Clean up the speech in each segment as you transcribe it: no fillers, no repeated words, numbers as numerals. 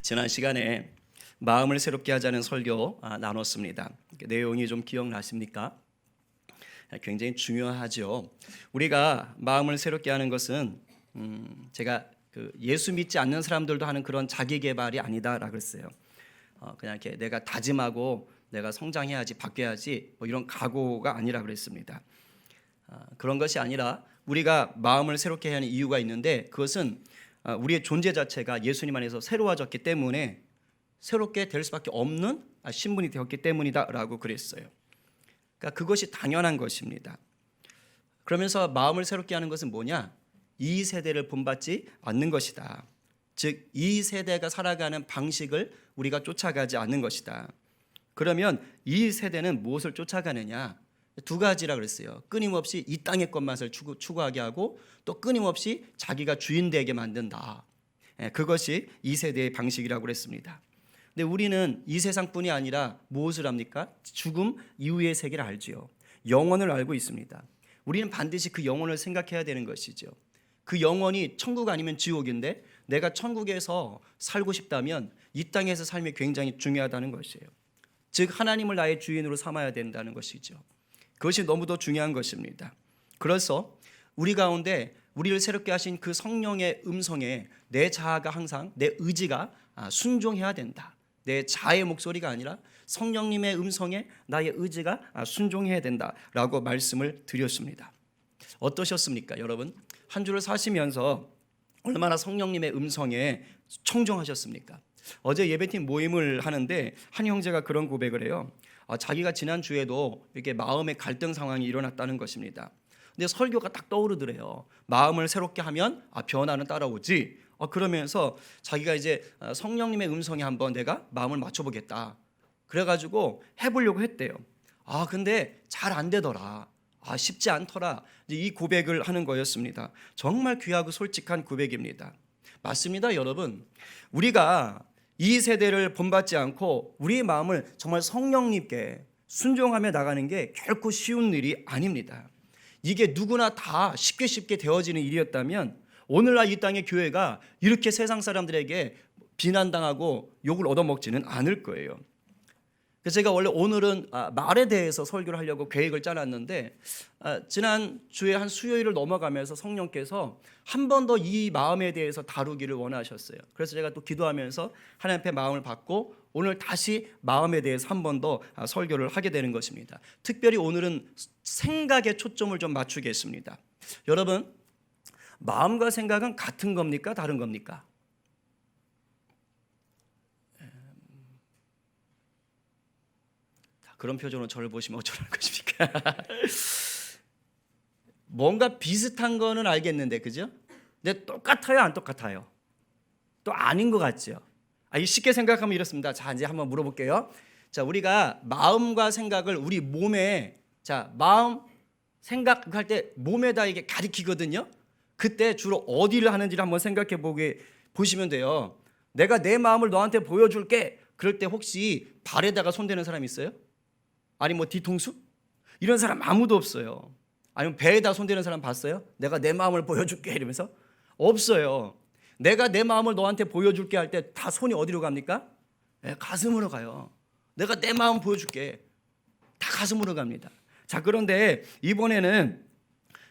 지난 시간에 마음을 새롭게 하자는 설교 나눴습니다. 내용이 좀 기억나십니까? 굉장히 중요하죠. 우리가 마음을 새롭게 하는 것은 제가 예수 믿지 않는 사람들도 하는 그런 자기 개발이 아니다라고 했어요. 그냥 이렇게 내가 다짐하고 내가 성장해야지 바뀌어야지 뭐 이런 각오가 아니라 그랬습니다. 그런 것이 아니라 우리가 마음을 새롭게 해야 하는 이유가 있는데 그것은 우리의 존재 자체가 예수님 안에서 새로워졌기 때문에 새롭게 될 수밖에 없는 신분이 되었기 때문이다라고 그랬어요. 그러니까 그것이 당연한 것입니다. 그러면서 마음을 새롭게 하는 것은 뭐냐? 이 세대를 본받지 않는 것이다. 즉 이 세대가 살아가는 방식을 우리가 쫓아가지 않는 것이다. 그러면 이 세대는 무엇을 쫓아가느냐? 두 가지라 그랬어요. 끊임없이 이 땅의 것만을 추구하게 하고 또 끊임없이 자기가 주인 되게 만든다. 그것이 이 세대의 방식이라고 그랬습니다. 근데 우리는 이 세상뿐이 아니라 무엇을 합니까? 죽음 이후의 세계를 알지요. 영혼을 알고 있습니다. 우리는 반드시 그 영혼을 생각해야 되는 것이죠. 그 영혼이 천국 아니면 지옥인데 내가 천국에서 살고 싶다면 이 땅에서 삶이 굉장히 중요하다는 것이에요. 즉 하나님을 나의 주인으로 삼아야 된다는 것이죠. 그것이 너무도 중요한 것입니다. 그래서 우리 가운데 우리를 새롭게 하신 그 성령의 음성에 내 자아가 항상 내 의지가 순종해야 된다. 내 자아의 목소리가 아니라 성령님의 음성에 나의 의지가 순종해야 된다라고 말씀을 드렸습니다. 어떠셨습니까, 여러분? 한 주를 사시면서 얼마나 성령님의 음성에 청종하셨습니까? 어제 예배팀 모임을 하는데 한 형제가 그런 고백을 해요. 자기가 지난 주에도 이렇게 마음의 갈등 상황이 일어났다는 것입니다. 근데 설교가 딱 떠오르더래요. 마음을 새롭게 하면 변화는 따라오지. 그러면서 자기가 이제 성령님의 음성에 한번 내가 마음을 맞춰보겠다. 그래가지고 해보려고 했대요. 근데 잘 안 되더라. 쉽지 않더라. 이 고백을 하는 거였습니다. 정말 귀하고 솔직한 고백입니다. 맞습니다, 여러분. 우리가 이 세대를 본받지 않고 우리의 마음을 정말 성령님께 순종하며 나가는 게 결코 쉬운 일이 아닙니다. 이게 누구나 다 쉽게 되어지는 일이었다면 오늘날 이 땅의 교회가 이렇게 세상 사람들에게 비난당하고 욕을 얻어먹지는 않을 거예요. 그래서 제가 원래 오늘은 말에 대해서 설교를 하려고 계획을 짜놨는데 지난 주에 한 수요일을 넘어가면서 성령께서 한 번 더 이 마음에 대해서 다루기를 원하셨어요. 그래서 제가 또 기도하면서 하나님 앞에 마음을 받고 오늘 다시 마음에 대해서 한 번 더 설교를 하게 되는 것입니다. 특별히 오늘은 생각에 초점을 좀 맞추겠습니다. 여러분, 마음과 생각은 같은 겁니까? 다른 겁니까? 그런 표정으로 저를 보시면 어쩌라는 것입니까? 뭔가 비슷한 거는 알겠는데, 그죠? 근데 똑같아요, 안 똑같아요? 또 아닌 것 같죠? 쉽게 생각하면 이렇습니다. 자, 이제 한번 물어볼게요. 자, 우리가 마음과 생각을 우리 몸에, 마음, 생각할 때 몸에다 이게 가리키거든요. 그때 주로 어디를 하는지를 한번 생각해 보시면 돼요. 내가 내 마음을 너한테 보여줄게. 그럴 때 혹시 발에다가 손대는 사람 있어요? 아니 뭐 뒤통수? 이런 사람 아무도 없어요. 아니면 배에다 손대는 사람 봤어요? 내가 내 마음을 보여줄게 이러면서? 없어요. 내가 내 마음을 너한테 보여줄게 할 때 다 손이 어디로 갑니까? 가슴으로 가요. 내가 내 마음 보여줄게. 다 가슴으로 갑니다. 자, 그런데 이번에는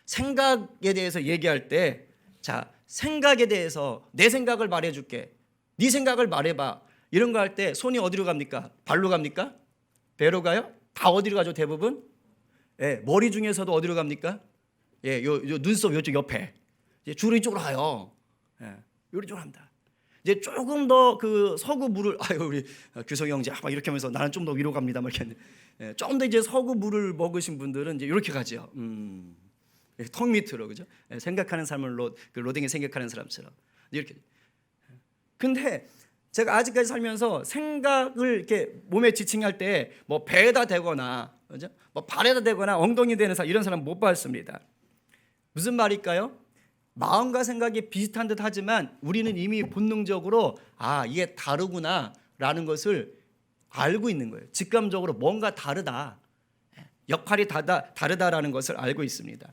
생각에 대해서 얘기할 때 생각에 대해서 내 생각을 말해줄게. 네 생각을 말해봐. 이런 거 할 때 손이 어디로 갑니까? 발로 갑니까? 배로 가요? 다 어디로 가죠, 대부분? 머리 중에서도 어디로 갑니까? 요 눈썹 요쪽 옆에. 주로 이쪽으로 가요. 이쪽으로 합니다. 이제 조금 더 그 서구 물을, 우리 규성이 형제 막 이렇게 하면서 나는 좀 더 위로 갑니다. 막 이렇게. 조금 더 이제 서구 물을 먹으신 분들은 이제 이렇게 가죠. 턱 밑으로, 그죠? 생각하는 삶을 로댕이 생각하는 사람처럼. 이렇게. 근데 제가 아직까지 살면서 생각을 이렇게 몸에 지칭할 때 뭐 배에다 대거나, 그죠? 뭐 발에다 대거나 엉덩이 대는 사람, 이런 사람 못 봤습니다. 무슨 말일까요? 마음과 생각이 비슷한 듯 하지만 우리는 이미 본능적으로 이게 다르구나라는 것을 알고 있는 거예요. 직감적으로 뭔가 다르다, 역할이 다르다라는 것을 알고 있습니다.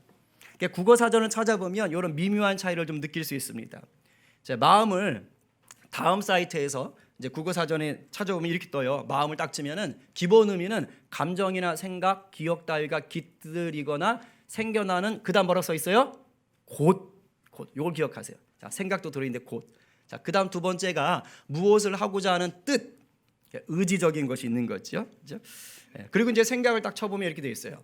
국어 사전을 찾아보면 이런 미묘한 차이를 좀 느낄 수 있습니다. 마음을 다음 사이트에서 이제 국어 사전에 찾아보면 이렇게 떠요. 마음을 딱 치면은 기본 의미는 감정이나 생각, 기억 따위가 깃들이거나 생겨나는 그다음 뭐라고 써 있어요? 곧. 이걸 기억하세요. 자, 생각도 들어있는데 곧. 자, 그다음 두 번째가 무엇을 하고자 하는 뜻, 의지적인 것이 있는 거죠. 그죠? 그리고 이제 생각을 딱 쳐보면 이렇게 되어 있어요.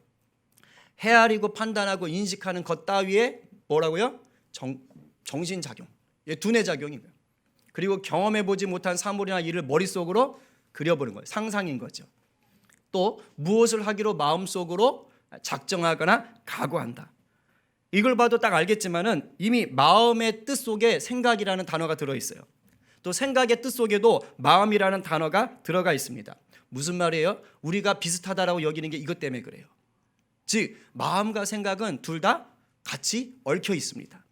헤아리고 판단하고 인식하는 것 따위에 뭐라고요? 정신작용, 두뇌 작용인 거예요. 그리고 경험해보지 못한 사물이나 일을 머릿속으로 그려보는 거예요. 상상인 거죠. 또 무엇을 하기로 마음속으로 작정하거나 각오한다. 이걸 봐도 딱 알겠지만은 이미 마음의 뜻 속에 생각이라는 단어가 들어있어요. 또 생각의 뜻 속에도 마음이라는 단어가 들어가 있습니다. 무슨 말이에요? 우리가 비슷하다라고 여기는 게 이것 때문에 그래요. 즉 마음과 생각은 둘 다 같이 얽혀 있습니다.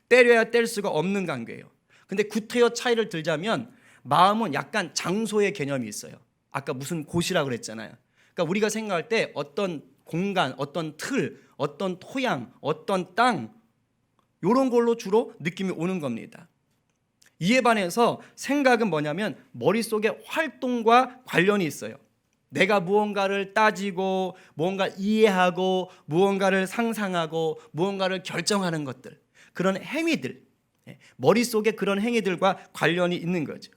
때려야 뗄 수가 없는 관계예요. 근데 구태여 차이를 들자면 마음은 약간 장소의 개념이 있어요. 아까 무슨 곳이라고 그랬잖아요. 그러니까 우리가 생각할 때 어떤 공간, 어떤 틀, 어떤 토양, 어떤 땅 이런 걸로 주로 느낌이 오는 겁니다. 이에 반해서 생각은 뭐냐면 머릿속의 활동과 관련이 있어요. 내가 무언가를 따지고 무언가 이해하고 무언가를 상상하고 무언가를 결정하는 것들, 그런 행위들, 머릿속에 그런 행위들과 관련이 있는 거죠.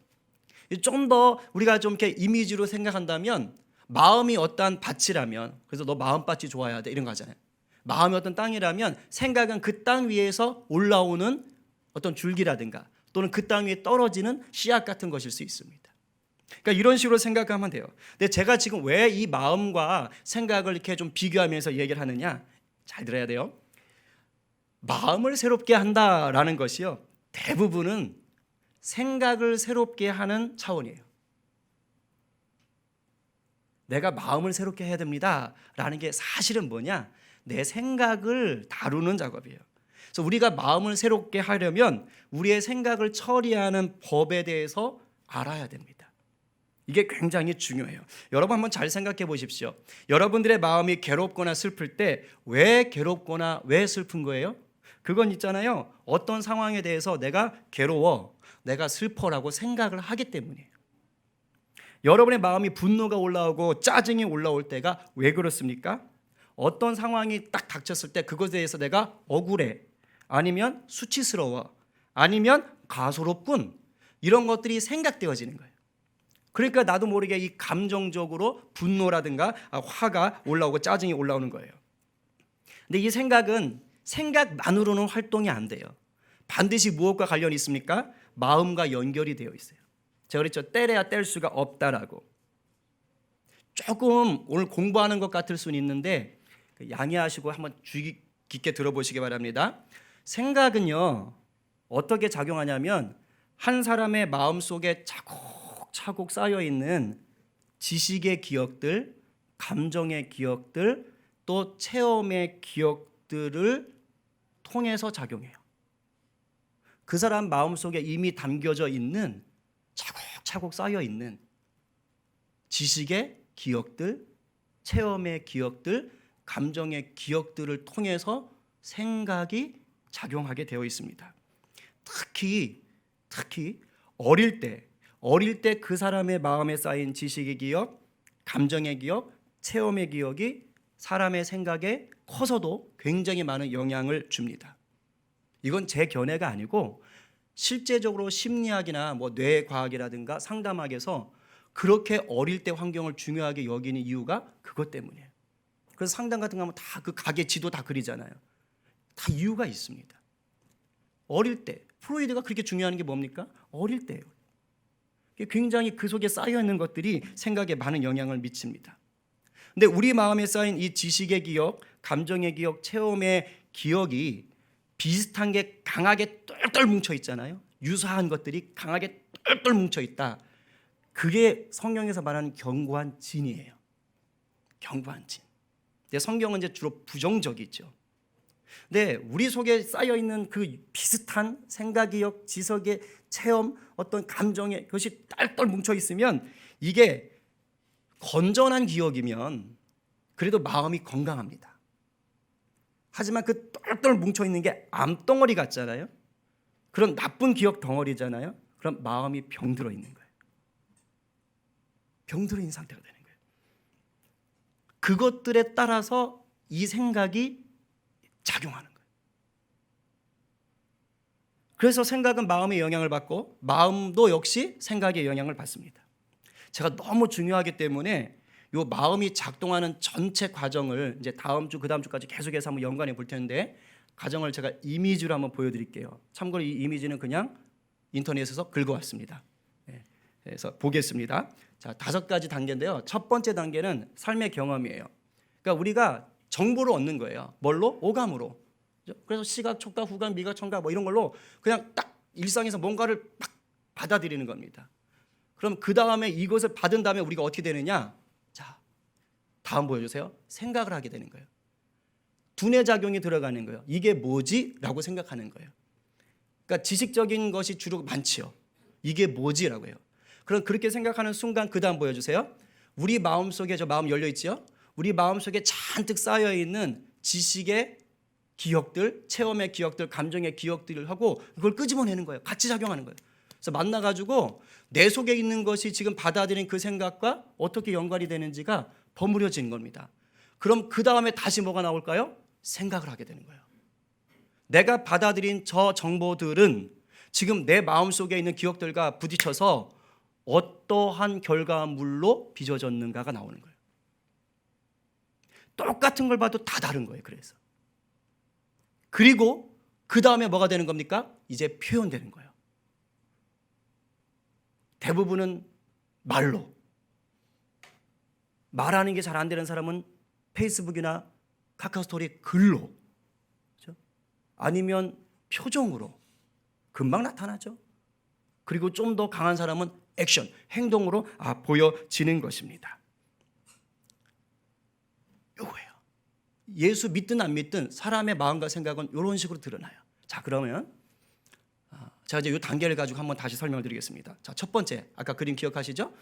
좀 더 우리가 좀 이렇게 이미지로 생각한다면 마음이 어떠한 밭이라면, 그래서 너 마음밭이 좋아야 돼 이런 거 하잖아요. 마음이 어떤 땅이라면 생각은 그 땅 위에서 올라오는 어떤 줄기라든가 또는 그 땅 위에 떨어지는 씨앗 같은 것일 수 있습니다. 그러니까 이런 식으로 생각하면 돼요. 근데 제가 지금 왜 이 마음과 생각을 이렇게 좀 비교하면서 얘기를 하느냐, 잘 들어야 돼요. 마음을 새롭게 한다라는 것이요, 대부분은 생각을 새롭게 하는 차원이에요. 내가 마음을 새롭게 해야 됩니다라는 게 사실은 뭐냐, 내 생각을 다루는 작업이에요. 그래서 우리가 마음을 새롭게 하려면 우리의 생각을 처리하는 법에 대해서 알아야 됩니다. 이게 굉장히 중요해요. 여러분 한번 잘 생각해 보십시오. 여러분들의 마음이 괴롭거나 슬플 때 왜 괴롭거나 왜 슬픈 거예요? 그건 있잖아요. 어떤 상황에 대해서 내가 괴로워, 내가 슬퍼라고 생각을 하기 때문이에요. 여러분의 마음이 분노가 올라오고 짜증이 올라올 때가 왜 그렇습니까? 어떤 상황이 딱 닥쳤을 때 그것에 대해서 내가 억울해, 아니면 수치스러워, 아니면 가소롭군, 이런 것들이 생각되어지는 거예요. 그러니까 나도 모르게 이 감정적으로 분노라든가 화가 올라오고 짜증이 올라오는 거예요. 근데 이 생각은 생각만으로는 활동이 안 돼요. 반드시 무엇과 관련이 있습니까? 마음과 연결이 되어 있어요. 제가 그랬죠. 때려야 뗄 수가 없다라고. 조금 오늘 공부하는 것 같을 수는 있는데 양해하시고 한번 주의 깊게 들어보시기 바랍니다. 생각은요, 어떻게 작용하냐면 한 사람의 마음속에 차곡차곡 쌓여있는 지식의 기억들, 감정의 기억들, 또 체험의 기억들을 통해서 작용해요. 그 사람 마음속에 이미 담겨져 있는 차곡차곡 쌓여있는 지식의 기억들, 체험의 기억들, 감정의 기억들을 통해서 생각이 작용하게 되어 있습니다. 특히 어릴 때 그 사람의 마음에 쌓인 지식의 기억, 감정의 기억, 체험의 기억이 사람의 생각에 커서도 굉장히 많은 영향을 줍니다. 이건 제 견해가 아니고 실제적으로 심리학이나 뇌과학이라든가 상담학에서 그렇게 어릴 때 환경을 중요하게 여기는 이유가 그것 때문이에요. 그래서 상담 같은 거 하면 다 그 가게 지도 다 그리잖아요. 다 이유가 있습니다. 어릴 때 프로이드가 그렇게 중요한 게 뭡니까? 어릴 때예요. 굉장히 그 속에 쌓여 있는 것들이 생각에 많은 영향을 미칩니다. 근데 우리 마음에 쌓인 이 지식의 기억, 감정의 기억, 체험의 기억이 비슷한 게 강하게 똘똘 뭉쳐 있잖아요. 유사한 것들이 강하게 똘똘 뭉쳐 있다. 그게 성경에서 말하는 견고한 진이에요. 견고한 진. 근데 성경은 이제 주로 부정적이죠. 근데 우리 속에 쌓여 있는 그 비슷한 생각, 기억, 지식의 체험, 어떤 감정의 그것이 똘똘 뭉쳐 있으면 이게 건전한 기억이면 그래도 마음이 건강합니다. 하지만 그 똘똘 뭉쳐 있는 게 암덩어리 같잖아요. 그런 나쁜 기억 덩어리잖아요. 그럼 마음이 병들어 있는 거예요. 병들어 있는 상태가 되는 거예요. 그것들에 따라서 이 생각이 작용하는 거예요. 그래서 생각은 마음의 영향을 받고 마음도 역시 생각의 영향을 받습니다. 제가 너무 중요하기 때문에 이 마음이 작동하는 전체 과정을 이제 다음 주, 그 다음 주까지 계속해서 한번 연관해 볼 텐데, 과정을 제가 이미지로 한번 보여드릴게요. 참고로 이 이미지는 그냥 인터넷에서 긁어왔습니다. 그래서 보겠습니다. 자, 5가지 단계인데요. 첫 번째 단계는 삶의 경험이에요. 그러니까 우리가 정보를 얻는 거예요. 뭘로? 오감으로. 그래서 시각, 촉각, 후각, 미각, 청각 뭐 이런 걸로 그냥 딱 일상에서 뭔가를 막 받아들이는 겁니다. 그럼 그 다음에 이것을 받은 다음에 우리가 어떻게 되느냐? 자, 다음 보여주세요. 생각을 하게 되는 거예요. 두뇌 작용이 들어가는 거예요. 이게 뭐지? 라고 생각하는 거예요. 그러니까 지식적인 것이 주로 많지요. 이게 뭐지? 라고 해요. 그럼 그렇게 생각하는 순간 그 다음 보여주세요. 우리 마음속에, 저 마음 열려있지요? 우리 마음속에 잔뜩 쌓여있는 지식의 기억들, 체험의 기억들, 감정의 기억들을 하고 그걸 끄집어내는 거예요. 같이 작용하는 거예요. 그래서 만나가지고 내 속에 있는 것이 지금 받아들인 그 생각과 어떻게 연관이 되는지가 버무려지는 겁니다. 그럼 그 다음에 다시 뭐가 나올까요? 생각을 하게 되는 거예요. 내가 받아들인 저 정보들은 지금 내 마음속에 있는 기억들과 부딪혀서 어떠한 결과물로 빚어졌는가가 나오는 거예요. 똑같은 걸 봐도 다 다른 거예요. 그리고 그 다음에 뭐가 되는 겁니까? 이제 표현되는 거예요. 대부분은 말로. 말하는 게 잘 안 되는 사람은 페이스북이나 카카오스토리 글로, 그렇죠? 아니면 표정으로 금방 나타나죠. 그리고 좀 더 강한 사람은 액션, 행동으로 보여지는 것입니다. 요거예요. 예수 믿든 안 믿든 사람의 마음과 생각은 이런 식으로 드러나요. 자, 그러면 제가 이제 이 단계를 가지고 한번 다시 설명을 드리겠습니다. 자, 첫 번째, 아까 그림 기억하시죠?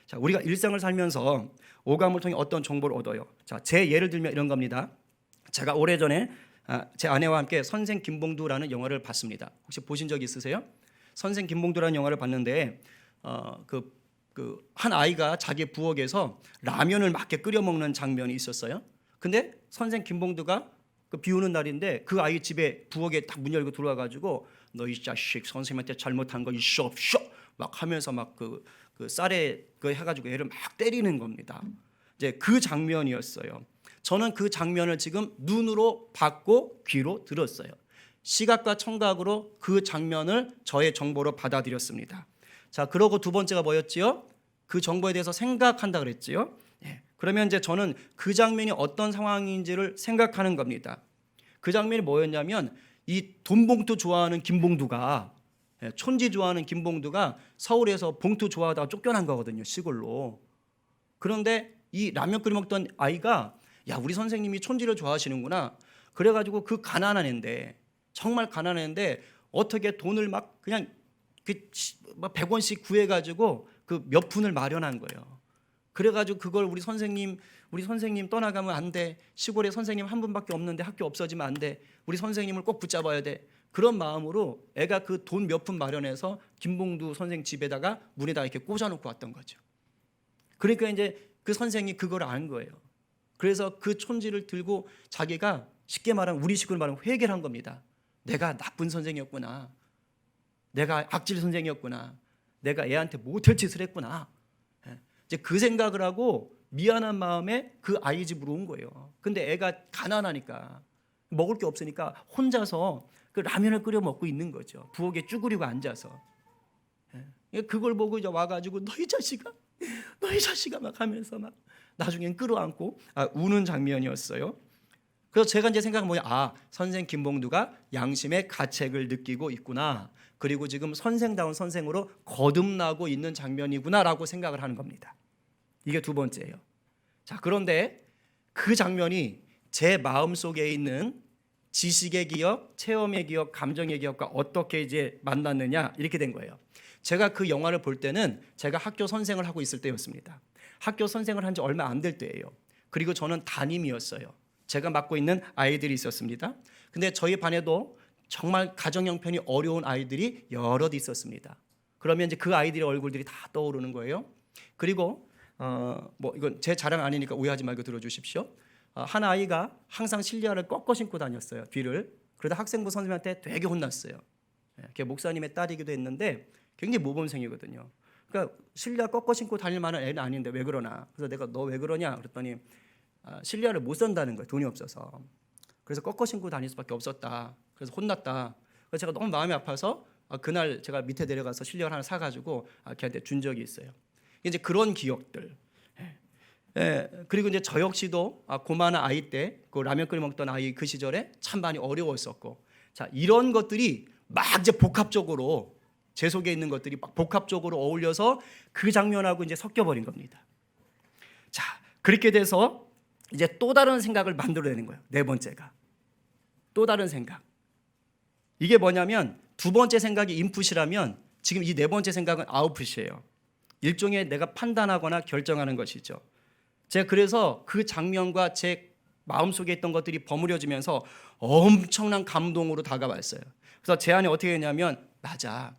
자, 우리가 일상을 살면서 오감을 통해 어떤 정보를 얻어요. 자, 제 예를 들면 이런 겁니다. 제가 오래전에 제 아내와 함께 선생 김봉두라는 영화를 봤습니다. 혹시 보신 적 있으세요? 선생 김봉두라는 영화를 봤는데 한 아이가 자기 부엌에서 라면을 막 끓여 먹는 장면이 있었어요. 근데 선생 김봉두가 그 비 오는 날인데 그 아이 집에 부엌에 딱 문 열고 들어와 가지고 너 이 자식 선생님한테 잘못한 거 있어 없어 막 하면서 막 그 쌀에 그 해가지고 애를 막 때리는 겁니다. 이제 그 장면이었어요. 저는 그 장면을 지금 눈으로 봤고 귀로 들었어요. 시각과 청각으로 그 장면을 저의 정보로 받아들였습니다. 자, 그러고 두 번째가 뭐였지요? 그 정보에 대해서 생각한다 그랬지요. 그러면 이제 저는 그 장면이 어떤 상황인지를 생각하는 겁니다. 그 장면이 뭐였냐면 이 돈봉투 좋아하는 김봉두가, 촌지 좋아하는 김봉두가 서울에서 봉투 좋아하다가 쫓겨난 거거든요, 시골로. 그런데 이 라면 끓여 먹던 아이가 야, 우리 선생님이 촌지를 좋아하시는구나. 그래가지고 그 가난한 애인데, 정말 가난한 애인데 어떻게 돈을 막 그냥 100원씩 구해가지고 그 몇 푼을 마련한 거예요. 그래가지고 그걸 우리 선생님 떠나가면 안 돼. 시골에 선생님 한 분밖에 없는데 학교 없어지면 안 돼. 우리 선생님을 꼭 붙잡아야 돼. 그런 마음으로 애가 그 돈 몇 푼 마련해서 김봉두 선생 집에다가 문에다 이렇게 꽂아놓고 왔던 거죠. 그러니까 이제 그 선생이 그걸 안 거예요. 그래서 그 촌지를 들고 자기가 쉽게 말하면 우리식으로 말하면 회개를 한 겁니다. 내가 나쁜 선생이었구나. 내가 악질 선생이었구나. 내가 애한테 못할 짓을 했구나. 이제 그 생각을 하고 미안한 마음에 그 아이 집으로 온 거예요. 근데 애가 가난하니까 먹을 게 없으니까 혼자서 그 라면을 끓여 먹고 있는 거죠. 부엌에 쭈그리고 앉아서. 그걸 보고 이제 와가지고 너희 자식아 막 하면서 막 나중엔 끌어안고 우는 장면이었어요. 그래서 제가 이제 생각한 뭐냐, 선생 김봉두가 양심의 가책을 느끼고 있구나. 그리고 지금 선생다운 선생으로 거듭나고 있는 장면이구나라고 생각을 하는 겁니다. 이게 두 번째예요. 자, 그런데 그 장면이 제 마음속에 있는 지식의 기억, 체험의 기억, 감정의 기억과 어떻게 이제 만났느냐, 이렇게 된 거예요. 제가 그 영화를 볼 때는 제가 학교 선생을 하고 있을 때였습니다. 학교 선생을 한 지 얼마 안 될 때예요. 그리고 저는 담임이었어요. 제가 맡고 있는 아이들이 있었습니다. 근데 저희 반에도 정말 가정 형편이 어려운 아이들이 여럿 있었습니다. 그러면 이제 그 아이들의 얼굴들이 다 떠오르는 거예요. 그리고 뭐 이건 제 자랑 아니니까 오해하지 말고 들어주십시오. 한 아이가 항상 실리아를 꺾어 신고 다녔어요, 뒤를. 그러다 학생부 선생님한테 되게 혼났어요. 걔 목사님의 딸이기도 했는데 굉장히 모범생이거든요. 그러니까 실리아 꺾어 신고 다닐 만한 애는 아닌데 왜 그러나? 그래서 내가 너 왜 그러냐 그랬더니 실리아를 못 산다는 거예요, 돈이 없어서. 그래서 꺾어 신고 다닐 수밖에 없었다. 그래서 혼났다. 그래서 제가 너무 마음이 아파서 그날 제가 밑에 내려가서 실리아를 하나 사가지고 걔한테 준 적이 있어요. 이제 그런 기억들. 그리고 이제 저 역시도 고만한 아이 때 그 라면 끓여 먹던 아이 그 시절에 참 많이 어려웠었고, 자 이런 것들이 막 이제 복합적으로 제 속에 있는 것들이 막 복합적으로 어울려서 그 장면하고 이제 섞여버린 겁니다. 자 그렇게 돼서 이제 또 다른 생각을 만들어내는 거예요. 네 번째가 또 다른 생각. 이게 뭐냐면 두 번째 생각이 인풋이라면 지금 이 네 번째 생각은 아웃풋이에요. 일종의 내가 판단하거나 결정하는 것이죠. 제가 그래서 그 장면과 제 마음속에 있던 것들이 버무려지면서 엄청난 감동으로 다가왔어요. 그래서 제 안에 어떻게 했냐면 맞아.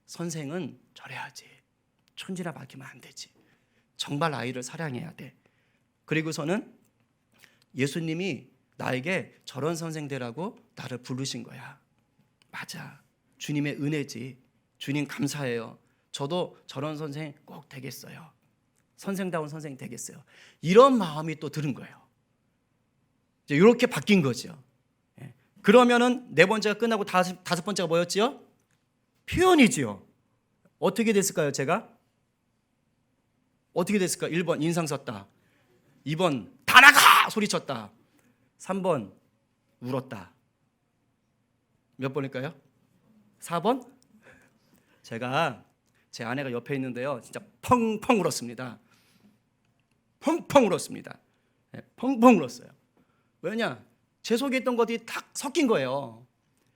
선생은 저래야지. 촌지나 밝히면 안 되지. 정말 아이를 사랑해야 돼. 그리고서는 예수님이 나에게 저런 선생 되라고 나를 부르신 거야. 맞아. 주님의 은혜지. 주님 감사해요. 저도 저런 선생 꼭 되겠어요. 선생다운 선생 되겠어요. 이런 마음이 또 들은 거예요. 이제 이렇게 바뀐 거죠. 그러면은 네 번째가 끝나고 다섯 번째가 뭐였지요? 표현이지요. 어떻게 됐을까요? 제가 어떻게 됐을까? 1번 인상 썼다. 2번 다 나가 소리쳤다. 3번 울었다. 몇 번일까요? 4번? 제가 제 아내가 옆에 있는데요, 진짜 펑펑 울었습니다. 펑펑 울었습니다. 펑펑 울었어요. 왜냐? 제 속에 있던 것들이 딱 섞인 거예요.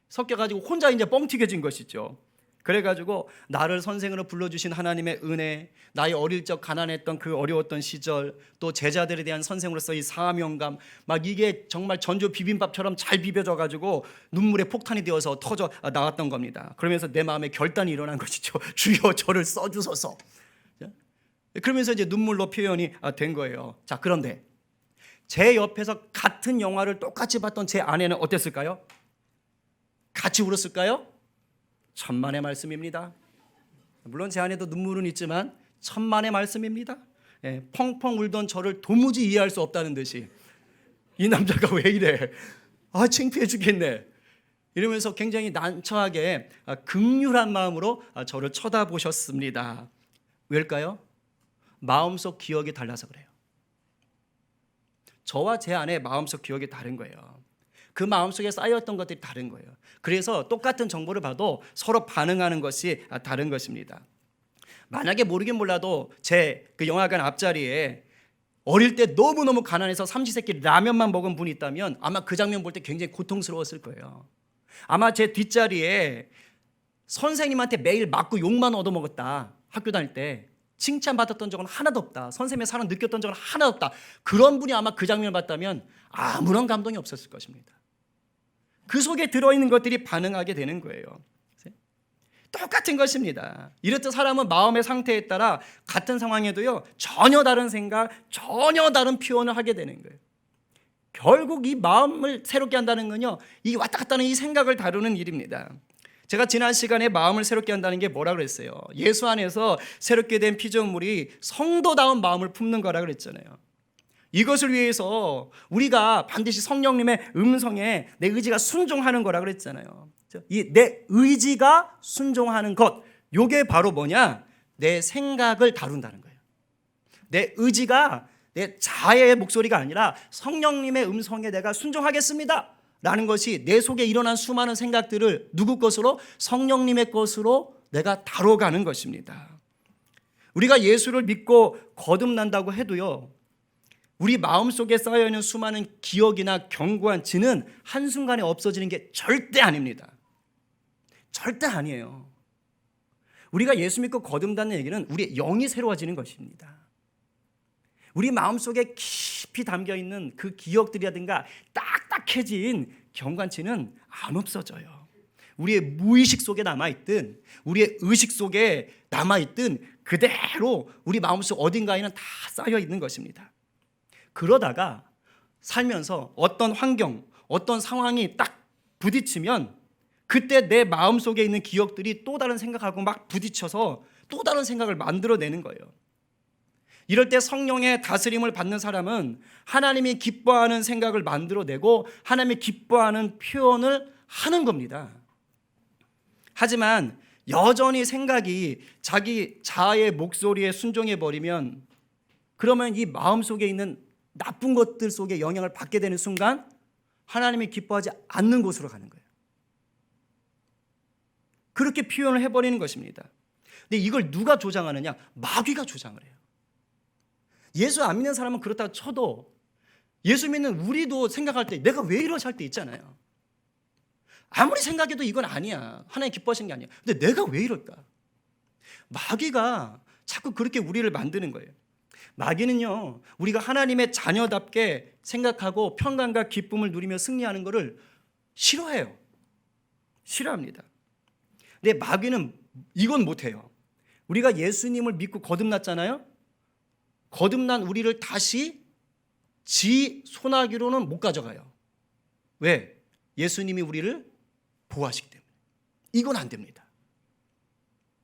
섞여가지고 혼자 이제 뻥튀겨진 것이죠. 그래가지고 나를 선생으로 불러주신 하나님의 은혜, 나의 어릴 적 가난했던 그 어려웠던 시절, 또 제자들에 대한 선생으로서 이 사명감, 막 이게 정말 전조 비빔밥처럼 잘 비벼져가지고 눈물의 폭탄이 되어서 터져 나왔던 겁니다. 그러면서 내 마음에 결단이 일어난 것이죠. 주여 저를 써주소서. 그러면서 이제 눈물로 표현이 된 거예요. 자, 그런데 제 옆에서 같은 영화를 똑같이 봤던 제 아내는 어땠을까요? 같이 울었을까요? 천만의 말씀입니다. 물론 제 안에도 눈물은 있지만 천만의 말씀입니다. 펑펑 울던 저를 도무지 이해할 수 없다는 듯이 이 남자가 왜 이래? 창피해 죽겠네. 이러면서 굉장히 난처하게 긍휼한 마음으로 저를 쳐다보셨습니다. 왜일까요? 마음속 기억이 달라서 그래요. 저와 제 아내의 마음속 기억이 다른 거예요. 그 마음속에 쌓여있던 것들이 다른 거예요. 그래서 똑같은 정보를 봐도 서로 반응하는 것이 다른 것입니다. 만약에 모르긴 몰라도 제 그 영화관 앞자리에 어릴 때 너무너무 가난해서 삼시세끼 라면만 먹은 분이 있다면 아마 그 장면 볼 때 굉장히 고통스러웠을 거예요. 아마 제 뒷자리에 선생님한테 매일 맞고 욕만 얻어먹었다. 학교 다닐 때 칭찬받았던 적은 하나도 없다. 선생님의 사랑 느꼈던 적은 하나도 없다. 그런 분이 아마 그 장면을 봤다면 아무런 감동이 없었을 것입니다. 그 속에 들어있는 것들이 반응하게 되는 거예요. 똑같은 것입니다. 이렇듯 사람은 마음의 상태에 따라 같은 상황에도요, 전혀 다른 생각, 전혀 다른 표현을 하게 되는 거예요. 결국 이 마음을 새롭게 한다는 건요, 이 왔다 갔다 하는 이 생각을 다루는 일입니다. 제가 지난 시간에 마음을 새롭게 한다는 게 뭐라 그랬어요? 예수 안에서 새롭게 된 피조물이 성도다운 마음을 품는 거라 그랬잖아요. 이것을 위해서 우리가 반드시 성령님의 음성에 내 의지가 순종하는 거라 그랬잖아요. 이 내 의지가 순종하는 것, 이게 바로 뭐냐? 내 생각을 다룬다는 거예요. 내 의지가 내 자아의 목소리가 아니라 성령님의 음성에 내가 순종하겠습니다 라는 것이 내 속에 일어난 수많은 생각들을 누구 것으로? 성령님의 것으로 내가 다뤄가는 것입니다. 우리가 예수를 믿고 거듭난다고 해도요, 우리 마음속에 쌓여있는 수많은 기억이나 견고한 진은 한순간에 없어지는 게 절대 아닙니다. 절대 아니에요. 우리가 예수 믿고 거듭난다는 얘기는 우리의 영이 새로워지는 것입니다. 우리 마음속에 깊이 담겨있는 그 기억들이라든가 딱딱해진 경관치는 안 없어져요. 우리의 무의식 속에 남아있든 우리의 의식 속에 남아있든 그대로 우리 마음속 어딘가에는 다 쌓여 있는 것입니다. 그러다가 살면서 어떤 환경, 어떤 상황이 딱 부딪히면 그때 내 마음속에 있는 기억들이 또 다른 생각하고 막 부딪혀서 또 다른 생각을 만들어내는 거예요. 이럴 때 성령의 다스림을 받는 사람은 하나님이 기뻐하는 생각을 만들어내고 하나님이 기뻐하는 표현을 하는 겁니다. 하지만 여전히 생각이 자기 자아의 목소리에 순종해 버리면 그러면 이 마음속에 있는 나쁜 것들 속에 영향을 받게 되는 순간 하나님이 기뻐하지 않는 곳으로 가는 거예요. 그렇게 표현을 해버리는 것입니다. 근데 이걸 누가 조장하느냐? 마귀가 조장을 해요. 예수 안 믿는 사람은 그렇다고 쳐도 예수 믿는 우리도 생각할 때 내가 왜 이러지 할 때 있잖아요. 아무리 생각해도 이건 아니야. 하나님 기뻐하시는 게 아니야. 근데 내가 왜 이럴까? 마귀가 자꾸 그렇게 우리를 만드는 거예요. 마귀는요, 우리가 하나님의 자녀답게 생각하고 평강과 기쁨을 누리며 승리하는 것을 싫어해요. 싫어합니다. 근데 마귀는 이건 못해요. 우리가 예수님을 믿고 거듭났잖아요. 거듭난 우리를 다시 지 손아귀로는 못 가져가요. 왜? 예수님이 우리를 보호하시기 때문에. 이건 안 됩니다.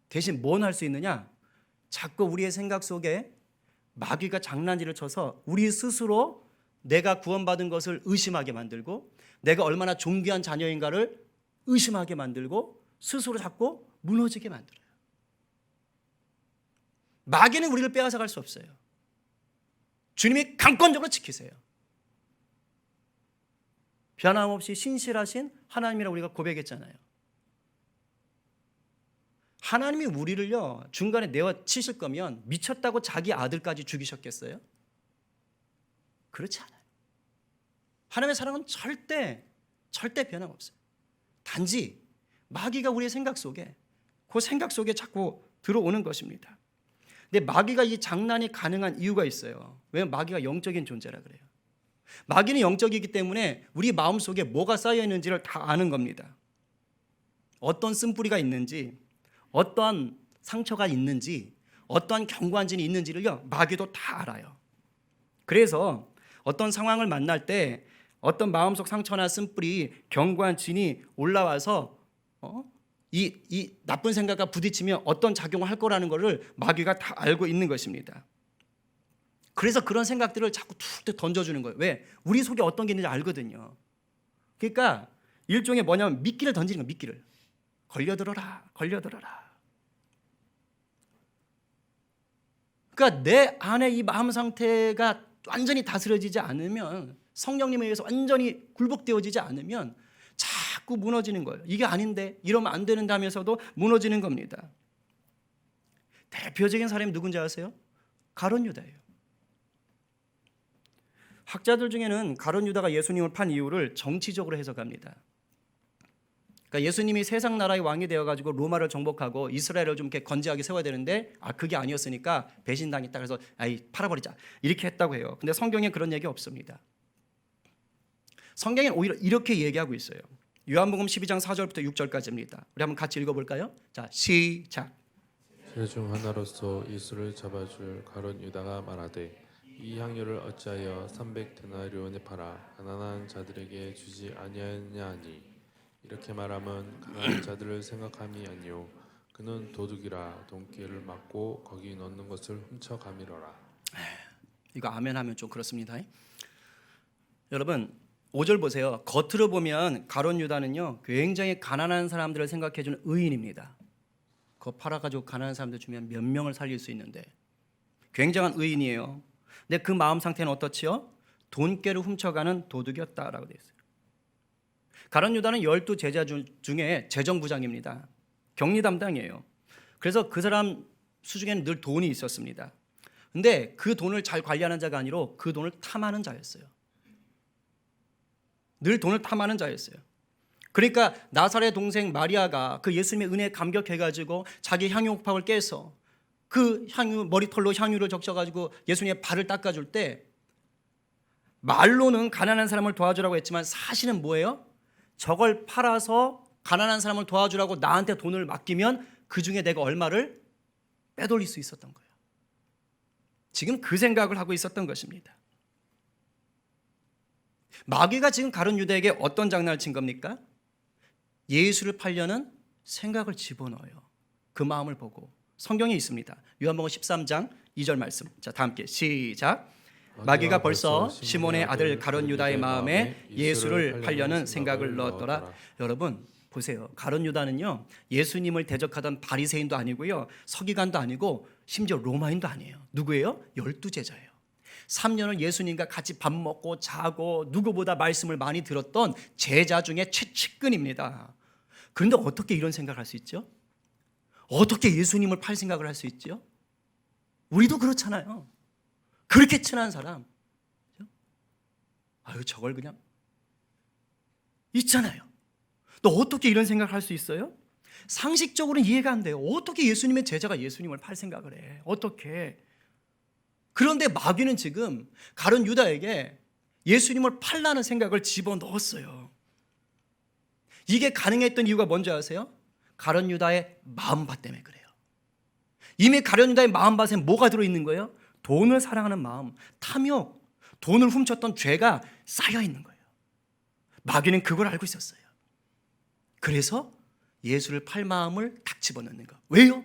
대신 뭔 할 수 있느냐? 자꾸 우리의 생각 속에 마귀가 장난질을 쳐서 우리 스스로 내가 구원받은 것을 의심하게 만들고 내가 얼마나 존귀한 자녀인가를 의심하게 만들고 스스로 자꾸 무너지게 만들어요. 마귀는 우리를 빼앗아갈 수 없어요. 주님이 강권적으로 지키세요. 변함없이 신실하신 하나님이라고 우리가 고백했잖아요. 하나님이 우리를요 중간에 내어치실 거면 미쳤다고 자기 아들까지 죽이셨겠어요? 그렇지 않아요. 하나님의 사랑은 절대 변함없어요. 단지 마귀가 우리의 생각 속에 그 생각 속에 자꾸 들어오는 것입니다. 근데 마귀가 이 장난이 가능한 이유가 있어요. 왜냐하면 마귀가 영적인 존재라 그래요. 마귀는 영적이기 때문에 우리 마음속에 뭐가 쌓여 있는지를 다 아는 겁니다. 어떤 쓴뿌리가 있는지, 어떠한 상처가 있는지, 어떠한 경관진이 있는지를요 마귀도 다 알아요. 그래서 어떤 상황을 만날 때 어떤 마음속 상처나 쓴뿌리, 경관진이 올라와서 이 나쁜 생각과 부딪히면 어떤 작용을 할 거라는 것을 마귀가 다 알고 있는 것입니다. 그래서 그런 생각들을 자꾸 툭툭 던져주는 거예요. 왜? 우리 속에 어떤 게 있는지 알거든요. 그러니까 일종의 뭐냐면 미끼를 던지는 거예요. 미끼를. 걸려들어라. 그러니까 내 안에 이 마음 상태가 완전히 다스려지지 않으면, 성령님에 의해서 완전히 굴복되어지지 않으면 자꾸 무너지는 거예요. 이게 아닌데, 이러면 안 되는데 하면서도 무너지는 겁니다. 대표적인 사람이 누군지 아세요? 가룟 유다예요. 학자들 중에는 가룟 유다가 예수님을 판 이유를 정치적으로 해석합니다. 그러니까 예수님이 세상 나라의 왕이 되어가지고 로마를 정복하고 이스라엘을 좀 이렇게 건재하게 세워야 되는데 그게 아니었으니까 배신당했다. 그래서 팔아버리자 이렇게 했다고 해요. 근데 성경에 그런 얘기 없습니다. 성경에는 오히려 이렇게 얘기하고 있어요. 요한복음 12장 4절부터 6절까지입니다. 우리 한번 같이 읽어볼까요? 자, 시작. 그중 하나로서 예수를 잡아줄 가룟 유다가 말하되 이 향유를 어찌하여 300데나리온에 팔아 가난한 자들에게 주지 아니하였냐 하니 이렇게 말하면 가난한 자들을 생각함이 아니요 그는 도둑이라 돈기를 막고 거기 넣는 것을 훔쳐가미러라. 이거 아멘 하면 좀 그렇습니다. 여러분 5절 보세요. 겉으로 보면 가룟 유다는요 굉장히 가난한 사람들을 생각해주는 의인입니다. 그거 팔아가지고 가난한 사람들 주면 몇 명을 살릴 수 있는데 굉장한 의인이에요. 근데 그 마음 상태는 어떻지요? 돈깨를 훔쳐가는 도둑이었다라고 되어 있어요. 가룟 유다는 12제자 중에 재정부장입니다. 격리 담당이에요. 그래서 그 사람 수중에는 늘 돈이 있었습니다. 근데 그 돈을 잘 관리하는 자가 아니라 그 돈을 탐하는 자였어요. 늘 돈을 탐하는 자였어요. 그러니까 나사렛 동생 마리아가 그 예수님의 은혜에 감격해가지고 자기 향유옥합을 깨서 그 향유 머리털로 향유를 적셔가지고 예수님의 발을 닦아줄 때 말로는 가난한 사람을 도와주라고 했지만 사실은 뭐예요? 저걸 팔아서 가난한 사람을 도와주라고 나한테 돈을 맡기면 그 중에 내가 얼마를 빼돌릴 수 있었던 거예요. 지금 그 생각을 하고 있었던 것입니다. 마귀가 지금 가룟 유다에게 어떤 장난을 친 겁니까? 예수를 팔려는 생각을 집어넣어요. 그 마음을 보고. 성경에 있습니다. 요한복음 13장 2절 말씀. 자, 다 함께 시작. 마귀가 벌써 시몬의 아들 가룟 유다의 마음에 예수를 팔려는 생각을 넣었더라. 여러분 보세요. 가룟 유다는요, 예수님을 대적하던 바리새인도 아니고요, 서기관도 아니고 심지어 로마인도 아니에요. 누구예요? 12제자예요. 3년을 예수님과 같이 밥 먹고 자고 누구보다 말씀을 많이 들었던 제자 중에 최측근입니다. 그런데 어떻게 이런 생각을 할 수 있죠? 어떻게 예수님을 팔 생각을 할 수 있죠? 우리도 그렇잖아요. 그렇게 친한 사람, 아유 저걸 그냥 있잖아요. 너 어떻게 이런 생각을 할 수 있어요? 상식적으로는 이해가 안 돼요. 어떻게 예수님의 제자가 예수님을 팔 생각을 해? 어떻게? 그런데 마귀는 지금 가룟 유다에게 예수님을 팔라는 생각을 집어넣었어요. 이게 가능했던 이유가 뭔지 아세요? 가룟 유다의 마음밭 때문에 그래요. 이미 가룟 유다의 마음밭에 뭐가 들어있는 거예요? 돈을 사랑하는 마음, 탐욕, 돈을 훔쳤던 죄가 쌓여 있는 거예요. 마귀는 그걸 알고 있었어요. 그래서 예수를 팔 마음을 딱 집어넣는 거. 왜요?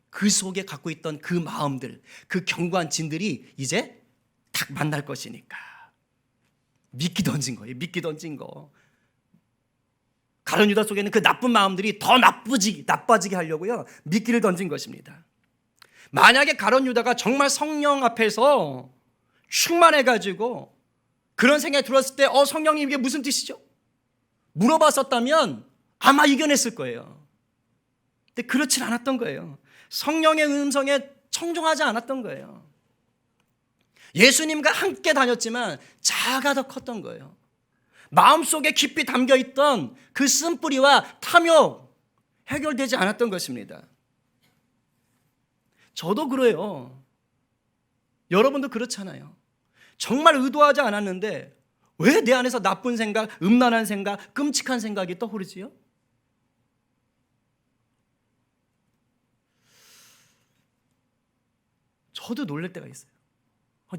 그 속에 갖고 있던 그 마음들, 그 견고한 진들이 이제 딱 만날 것이니까. 미끼 던진 거예요. 미끼 던진 거. 가룟 유다 속에는 그 나쁜 마음들이 더 나빠지게 하려고요, 미끼를 던진 것입니다. 만약에 가룟 유다가 정말 성령 앞에서 충만해가지고 그런 생각이 들었을 때 성령님 이게 무슨 뜻이죠? 물어봤었다면 아마 이겨냈을 거예요. 근데 그렇진 않았던 거예요. 성령의 음성에 청종하지 않았던 거예요. 예수님과 함께 다녔지만 자아가 더 컸던 거예요. 마음속에 깊이 담겨있던 그 쓴뿌리와 탐욕 해결되지 않았던 것입니다. 저도 그래요. 여러분도 그렇잖아요. 정말 의도하지 않았는데 왜 내 안에서 나쁜 생각, 음란한 생각, 끔찍한 생각이 떠오르지요? 저도 놀랄 때가 있어요.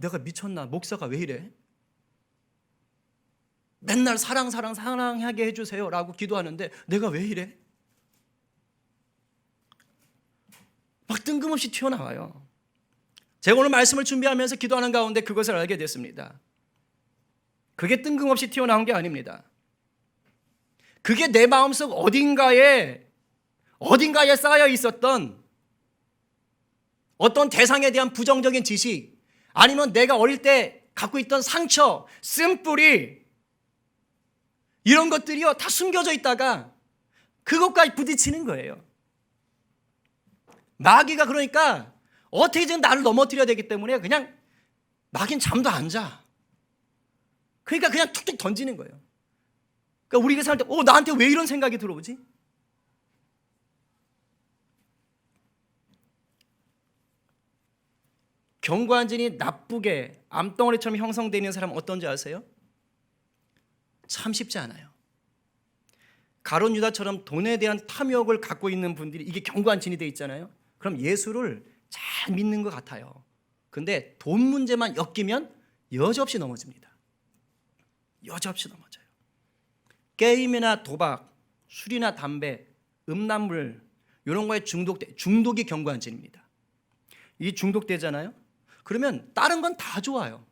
내가 미쳤나? 목사가 왜 이래? 맨날 사랑하게 해주세요 라고 기도하는데 내가 왜 이래? 막 뜬금없이 튀어나와요. 제가 오늘 말씀을 준비하면서 기도하는 가운데 그것을 알게 됐습니다. 그게 뜬금없이 튀어나온 게 아닙니다. 그게 내 마음속 어딘가에 쌓여 있었던 어떤 대상에 대한 부정적인 지식, 아니면 내가 어릴 때 갖고 있던 상처, 쓴뿌리, 이런 것들이요 다 숨겨져 있다가 그것까지 부딪히는 거예요. 마귀가 그러니까 어떻게든 나를 넘어뜨려야 되기 때문에 그냥 마귀는 잠도 안 자. 그러니까 그냥 툭툭 던지는 거예요. 그러니까 우리가 살 때 나한테 왜 이런 생각이 들어오지? 경관진이 나쁘게 암덩어리처럼 형성되어 있는 사람은 어떤지 아세요? 참 쉽지 않아요. 가룟 유다처럼 돈에 대한 탐욕을 갖고 있는 분들이 이게 경관진이 되어 있잖아요. 그럼 예수를 잘 믿는 것 같아요. 근데 돈 문제만 엮이면 여지없이 넘어집니다. 여지없이 넘어져요. 게임이나 도박, 술이나 담배, 음란물 이런 거에 중독이 경관진입니다. 이 중독되잖아요. 그러면 다른 건 다 좋아요.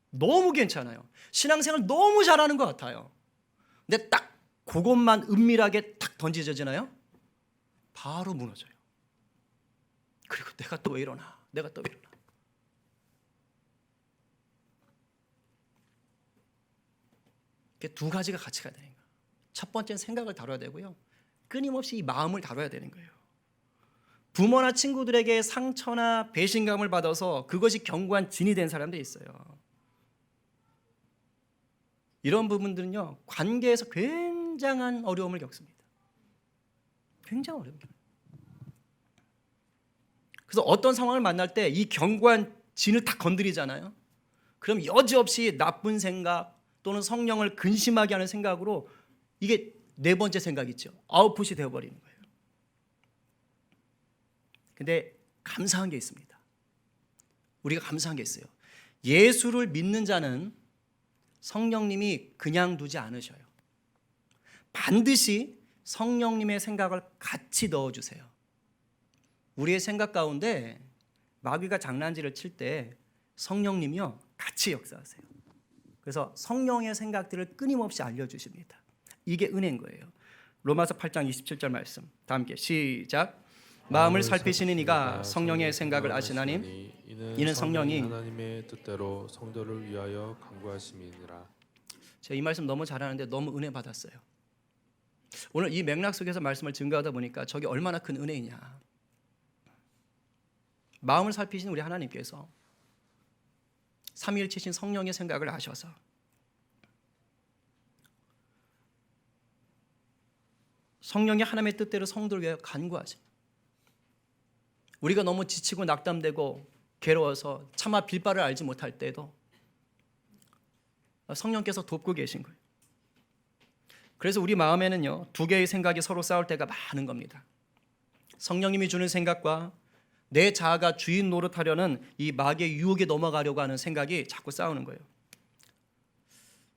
너무 괜찮아요. 신앙생활 너무 잘하는 것 같아요. 근데 딱 그것만 은밀하게 딱 던져지잖아요. 바로 무너져요. 그리고 내가 또 왜 이러나? 이렇게 두 가지가 같이 가야 되는 거예요. 첫 번째는 생각을 다뤄야 되고요, 끊임없이 이 마음을 다뤄야 되는 거예요. 부모나 친구들에게 상처나 배신감을 받아서 그것이 견고한 진이 된 사람들이 있어요. 이런 부분들은요 관계에서 굉장한 어려움을 겪습니다. 굉장한 어려움을 겪습니다. 그래서 어떤 상황을 만날 때 이 견고한 진을 딱 건드리잖아요. 그럼 여지없이 나쁜 생각 또는 성령을 근심하게 하는 생각으로 이게 네 번째 생각이죠. 아웃풋이 되어버리는 거예요. 근데 감사한 게 있습니다. 우리가 감사한 게 있어요. 예수를 믿는 자는 성령님이 그냥 두지 않으셔요. 반드시 성령님의 생각을 같이 넣어주세요. 우리의 생각 가운데 마귀가 장난질을 칠 때 성령님이요 같이 역사하세요. 그래서 성령의 생각들을 끊임없이 알려주십니다. 이게 은혜인 거예요. 로마서 8장 27절 말씀 다 함께 시작. 마음을 살피시는 이가 성령의 생각을 아시나니 이는 성령이 하나님의 뜻대로 성도를 위하여 간구하심이니라. 제가 이 말씀 너무 잘하는데 너무 은혜 받았어요. 오늘 이 맥락 속에서 말씀을 증거하다 보니까 저게 얼마나 큰 은혜이냐. 마음을 살피신 우리 하나님께서 삼위일체신 성령의 생각을 아셔서 성령이 하나님의 뜻대로 성도를 위하여 간구하십니다. 우리가 너무 지치고 낙담되고 괴로워서 차마 빌바를 알지 못할 때도 성령께서 돕고 계신 거예요. 그래서 우리 마음에는요 두 개의 생각이 서로 싸울 때가 많은 겁니다. 성령님이 주는 생각과 내 자아가 주인 노릇하려는 이 마귀의 유혹에 넘어가려고 하는 생각이 자꾸 싸우는 거예요.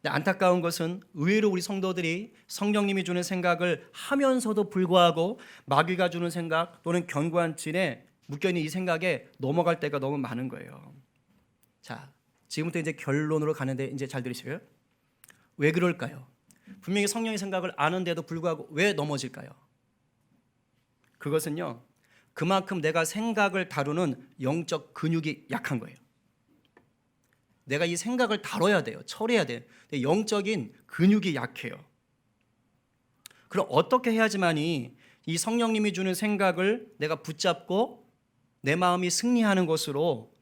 근데 안타까운 것은 의외로 우리 성도들이 성령님이 주는 생각을 하면서도 불구하고 마귀가 주는 생각 또는 견고한 진에 묶여있는 이 생각에 넘어갈 때가 너무 많은 거예요. 자, 지금부터 이제 결론으로 가는데 이제 잘 들으시고요. 왜 그럴까요? 분명히 성령의 생각을 아는데도 불구하고 왜 넘어질까요? 그것은요 그만큼 내가 생각을 다루는 영적 근육이 약한 거예요. 내가 이 생각을 다뤄야 돼요. 처리해야 돼요. 근데 영적인 근육이 약해요. 그럼 어떻게 해야지만이 이 성령님이 주는 생각을 내가 붙잡고 내 마음이 승리하는 것으로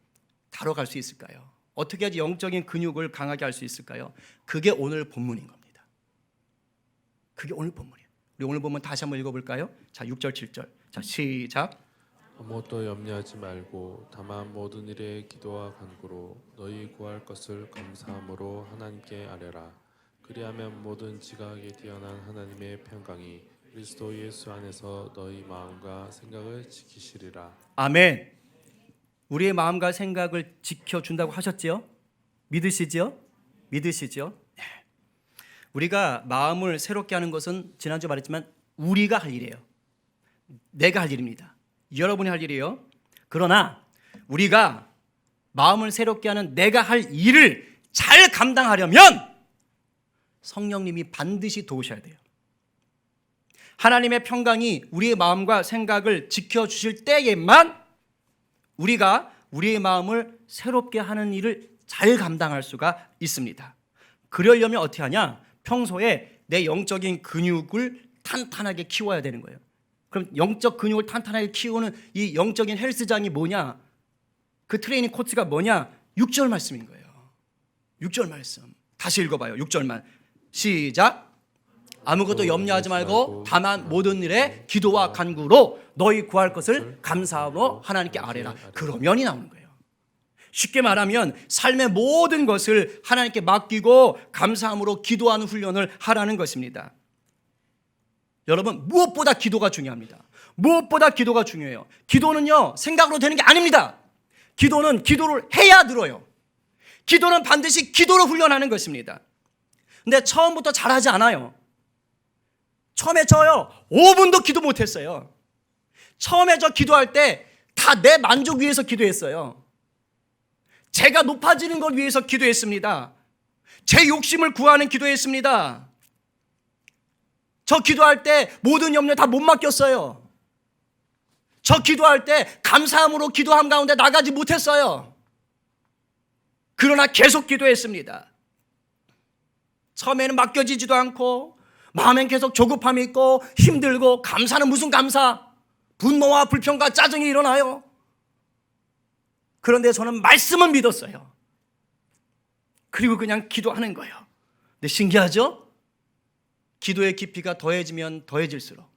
다뤄갈 수 있을까요? 어떻게 해야지 영적인 근육을 강하게 할 수 있을까요? 그게 오늘 본문인 겁니다. 그게 오늘 본문이에요. 우리 오늘 본문 다시 한번 읽어볼까요? 자, 6절 7절. 자, 시작. 아무것도 염려하지 말고 다만 모든 일에 기도와 간구로 너희 구할 것을 감사함으로 하나님께 아뢰라. 그리하면 모든 지각에 뛰어난 하나님의 평강이 그리스도 예수 안에서 너희 마음과 생각을 지키시리라. 아멘. 우리의 마음과 생각을 지켜준다고 하셨지요? 믿으시지요? 믿으시죠? 네. 우리가 마음을 새롭게 하는 것은 지난주 말했지만 우리가 할 일이에요. 내가 할 일입니다. 여러분이 할 일이에요. 그러나 우리가 마음을 새롭게 하는 내가 할 일을 잘 감당하려면 성령님이 반드시 도우셔야 돼요. 하나님의 평강이 우리의 마음과 생각을 지켜주실 때에만 우리가 우리의 마음을 새롭게 하는 일을 잘 감당할 수가 있습니다. 그러려면 어떻게 하냐? 평소에 내 영적인 근육을 탄탄하게 키워야 되는 거예요. 그럼 영적 근육을 탄탄하게 키우는 이 영적인 헬스장이 뭐냐? 그 트레이닝 코치가 뭐냐? 6절 말씀인 거예요. 6절 말씀. 다시 읽어봐요. 6절만. 시작. 아무것도 염려하지 말고 다만 모든 일에 기도와 간구로 너희 구할 것을 감사함으로 하나님께 아뢰라. 그러면이 나오는 거예요. 쉽게 말하면 삶의 모든 것을 하나님께 맡기고 감사함으로 기도하는 훈련을 하라는 것입니다. 여러분, 무엇보다 기도가 중요합니다. 무엇보다 기도가 중요해요. 기도는요 생각으로 되는 게 아닙니다. 기도는 기도를 해야 들어요. 기도는 반드시 기도로 훈련하는 것입니다. 근데 처음부터 잘하지 않아요. 처음에 저요 5분도 기도 못했어요. 처음에 저 기도할 때 다 내 만족 위해서 기도했어요. 제가 높아지는 걸 위해서 기도했습니다. 제 욕심을 구하는 기도했습니다. 저 기도할 때 모든 염려 다 못 맡겼어요. 저 기도할 때 감사함으로 기도함 가운데 나가지 못했어요. 그러나 계속 기도했습니다. 처음에는 맡겨지지도 않고 마음엔 계속 조급함이 있고 힘들고 감사는 무슨 감사? 분노와 불평과 짜증이 일어나요. 그런데 저는 말씀은 믿었어요. 그리고 그냥 기도하는 거예요. 근데 신기하죠? 기도의 깊이가 더해지면 더해질수록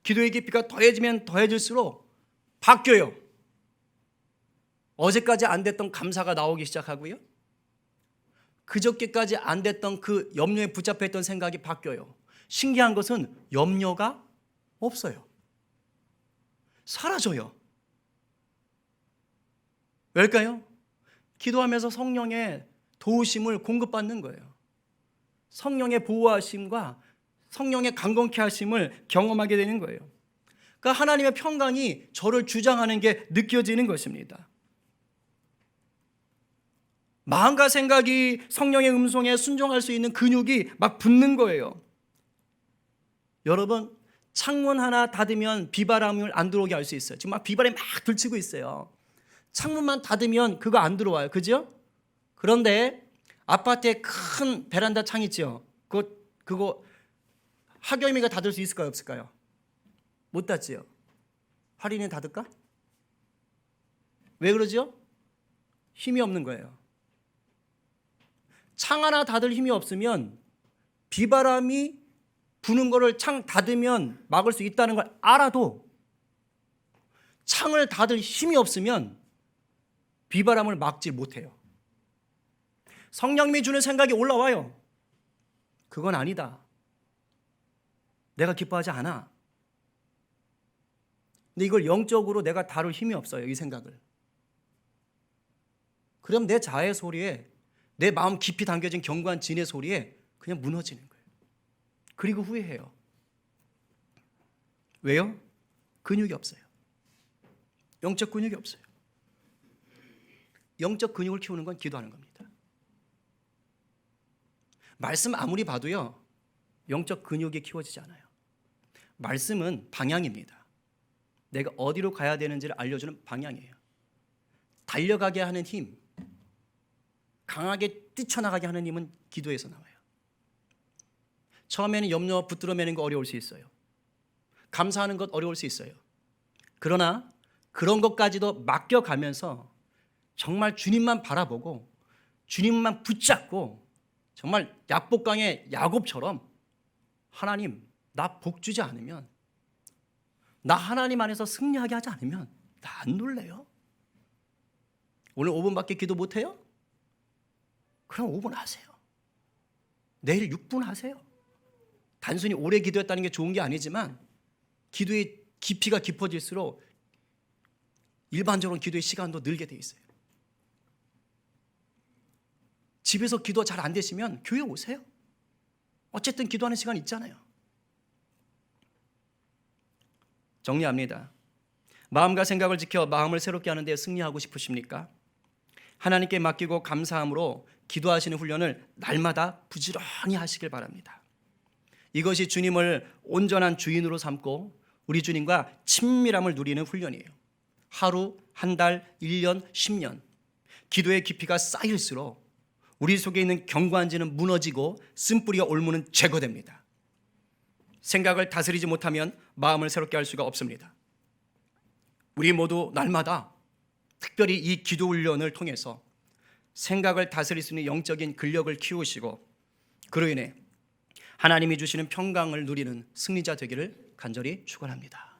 기도의 깊이가 더해지면 더해질수록 바뀌어요. 어제까지 안 됐던 감사가 나오기 시작하고요. 그저께까지 안 됐던 그 염려에 붙잡혀 있던 생각이 바뀌어요. 신기한 것은 염려가 없어요. 사라져요. 왜일까요? 기도하면서 성령의 도우심을 공급받는 거예요. 성령의 보호하심과 성령의 강건케 하심을 경험하게 되는 거예요. 그러니까 하나님의 평강이 저를 주장하는 게 느껴지는 것입니다. 마음과 생각이 성령의 음성에 순종할 수 있는 근육이 막 붙는 거예요. 여러분, 창문 하나 닫으면 비바람을 안 들어오게 할 수 있어요. 지금 막 비바람이 막 들치고 있어요. 창문만 닫으면 그거 안 들어와요. 그죠? 그런데 아파트에 큰 베란다 창 있죠? 그거 하경이가 닫을 수 있을까요? 없을까요? 못 닫지요. 할인이 닫을까? 왜 그러죠? 힘이 없는 거예요. 창 하나 닫을 힘이 없으면 비바람이 부는 거를 창 닫으면 막을 수 있다는 걸 알아도 창을 닫을 힘이 없으면 비바람을 막지 못해요. 성령님이 주는 생각이 올라와요. 그건 아니다. 내가 기뻐하지 않아. 근데 이걸 영적으로 내가 다룰 힘이 없어요. 이 생각을. 그럼 내 자의 소리에, 내 마음 깊이 담겨진 견고한 진의 소리에 그냥 무너지는 거예요. 그리고 후회해요. 왜요? 근육이 없어요. 영적 근육이 없어요. 영적 근육을 키우는 건 기도하는 겁니다. 말씀 아무리 봐도요, 영적 근육이 키워지지 않아요. 말씀은 방향입니다. 내가 어디로 가야 되는지를 알려주는 방향이에요. 달려가게 하는 힘, 강하게 뛰쳐나가게 하는 힘은 기도에서 나와요. 처음에는 염려 붙들어 매는 거 어려울 수 있어요. 감사하는 것 어려울 수 있어요. 그러나 그런 것까지도 맡겨가면서 정말 주님만 바라보고 주님만 붙잡고 정말 약복강의 야곱처럼 하나님, 나 복 주지 않으면, 나 하나님 안에서 승리하게 하지 않으면 나 안 놀래요. 오늘 5분밖에 기도 못해요? 그럼 5분 하세요. 내일 6분 하세요. 단순히 오래 기도했다는 게 좋은 게 아니지만 기도의 깊이가 깊어질수록 일반적으로 기도의 시간도 늘게 돼 있어요. 집에서 기도 잘 안 되시면 교회 오세요. 어쨌든 기도하는 시간 있잖아요. 정리합니다. 마음과 생각을 지켜 마음을 새롭게 하는 데 승리하고 싶으십니까? 하나님께 맡기고 감사함으로 기도하시는 훈련을 날마다 부지런히 하시길 바랍니다. 이것이 주님을 온전한 주인으로 삼고 우리 주님과 친밀함을 누리는 훈련이에요. 하루, 한 달, 1년, 10년 기도의 깊이가 쌓일수록 우리 속에 있는 견고한지는 무너지고 쓴뿌리가 옮으는 제거됩니다. 생각을 다스리지 못하면 마음을 새롭게 할 수가 없습니다. 우리 모두 날마다 특별히 이 기도 훈련을 통해서 생각을 다스릴 수 있는 영적인 근력을 키우시고 그로 인해 하나님이 주시는 평강을 누리는 승리자 되기를 간절히 축원합니다.